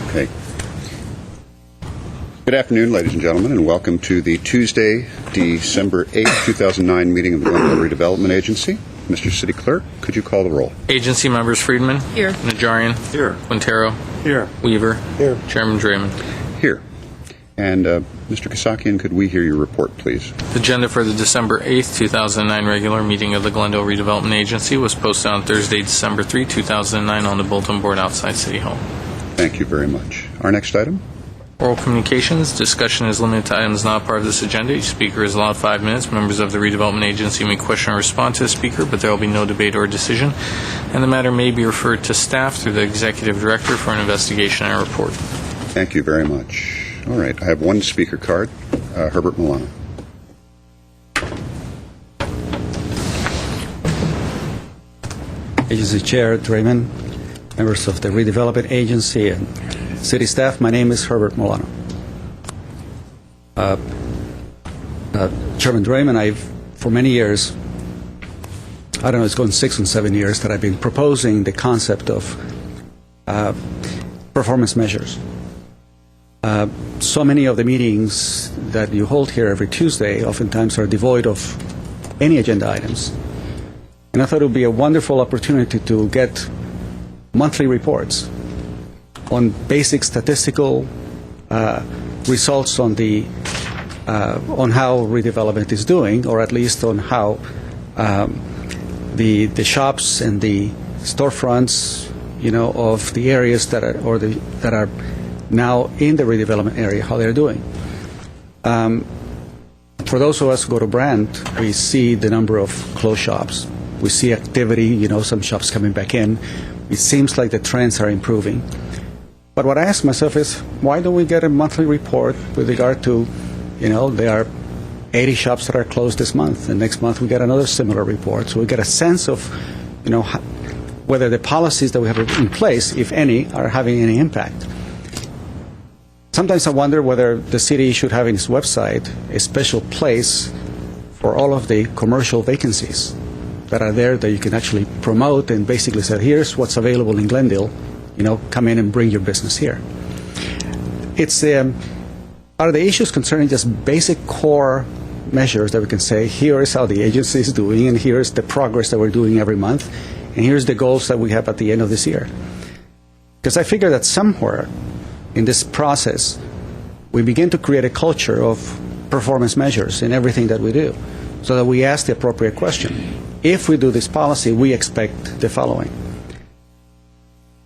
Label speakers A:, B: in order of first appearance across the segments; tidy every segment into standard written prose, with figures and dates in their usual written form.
A: Okay. Good afternoon, ladies and gentlemen, and welcome to the Tuesday, December 8th, 2009 meeting of the Glendale Redevelopment Agency. Mr. City Clerk, could you call the roll?
B: Agency members: Friedman.
C: Here.
B: Najarian.
D: Here.
B: Quintero.
D: Here.
B: Weaver.
D: Here.
B: Chairman Draymond.
A: Here. And Mr. Kasakian, could we hear your report, please?
B: The agenda for the December 8th, 2009 regular meeting of the Glendale Redevelopment Agency was posted on Thursday, December 3, 2009 on the bulletin board outside City Hall.
A: Thank you very much. Our next item?
B: Oral communications. Discussion is limited to items not part of this agenda. Each speaker is allowed 5 minutes. Members of the redevelopment agency may question or respond to the speaker, but there will be no debate or decision, and the matter may be referred to staff through the executive director for an investigation and a report.
A: Thank you very much. All right. I have one speaker card. Herbert Milano.
E: Agency Chair Draymond, members of the Redevelopment Agency, and city staff, my name is Herbert Milano. Chairman Draymond, for many years, I don't know, it's going 6 or 7 years that I've been proposing the concept of performance measures. So many of the meetings that you hold here every Tuesday oftentimes are devoid of any agenda items. And I thought it would be a wonderful opportunity to get monthly reports on basic statistical results on how redevelopment is doing, or at least on how the shops and the storefronts, of the areas that are now in the redevelopment area, how they're doing. For those of us who go to Brand, we see the number of closed shops. We see activity, some shops coming back in. It seems like the trends are improving. But what I ask myself is, why don't we get a monthly report with regard to, there are 80 shops that are closed this month, and next month we get another similar report. So we get a sense of, whether the policies that we have in place, if any, are having any impact. Sometimes I wonder whether the city should have in its website a special place for all of the commercial vacancies that are there that you can actually promote and basically say, here's what's available in Glendale, come in and bring your business here. It's are the issues concerning just basic core measures that we can say, here is how the agency is doing, and here is the progress that we're doing every month, and here's the goals that we have at the end of this year. Because I figure that somewhere in this process, we begin to create a culture of performance measures in everything that we do, so that we ask the appropriate question. If we do this policy, we expect the following.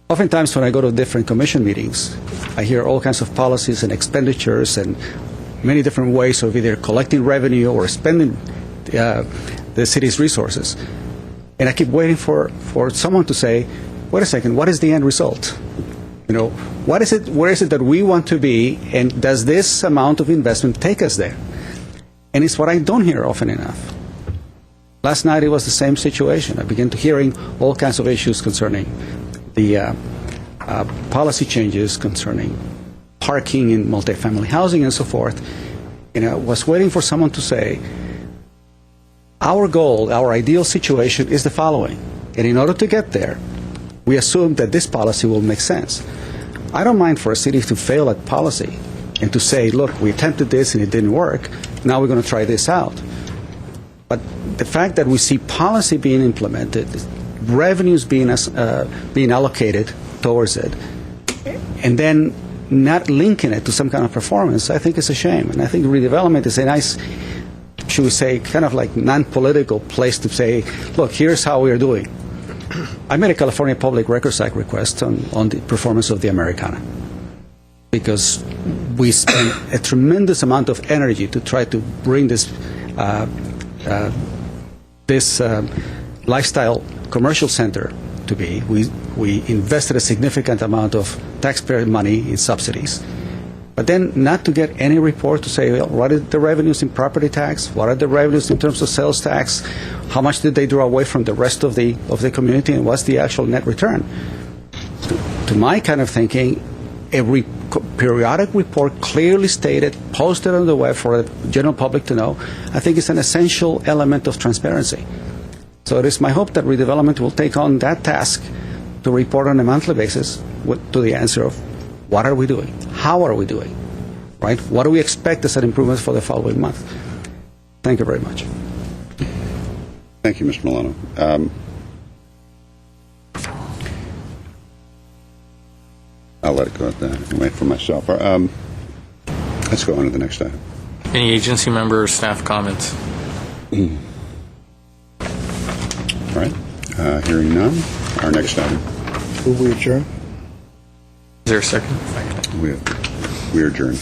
E: Oftentimes when I go to different commission meetings, I hear all kinds of policies and expenditures and many different ways of either collecting revenue or spending the city's resources. And I keep waiting for someone to say, wait a second, what is the end result? What is it? Where is it that we want to be, and does this amount of investment take us there? And it's what I don't hear often enough. Last night it was the same situation. I began to hearing all kinds of issues concerning the policy changes concerning parking in multifamily housing and so forth. And I was waiting for someone to say, our goal, our ideal situation is the following. And in order to get there, we assume that this policy will make sense. I don't mind for a city to fail at policy and to say, look, we attempted this and it didn't work. Now we're going to try this out. But the fact that we see policy being implemented, revenues being allocated towards it, and then not linking it to some kind of performance, I think is a shame. And I think redevelopment is a nice, should we say, kind of like non-political place to say, look, here's how we are doing. I made a California Public Records Act request on the performance of the Americana, because we spent a tremendous amount of energy to try to bring this lifestyle commercial center to be. We invested a significant amount of taxpayer money in subsidies. But then not to get any report to say, well, what are the revenues in property tax? What are the revenues in terms of sales tax? How much did they draw away from the rest of the community, and what's the actual net return? To my kind of thinking, a periodic report clearly stated, posted on the web for the general public to know, I think is an essential element of transparency. So it is my hope that redevelopment will take on that task to report on a monthly basis to the answer of What are we doing? How are we doing? Right? What do we expect as an improvement for the following month? Thank you very much.
A: Thank you, Mr. Milano. I'll let it go at that. Anyway, for myself. Let's go on to the next item.
B: Any agency member or staff comments?
A: All right. Hearing none. Our next item.
C: Move we adjourn?
B: Is there a second?
A: We adjourn.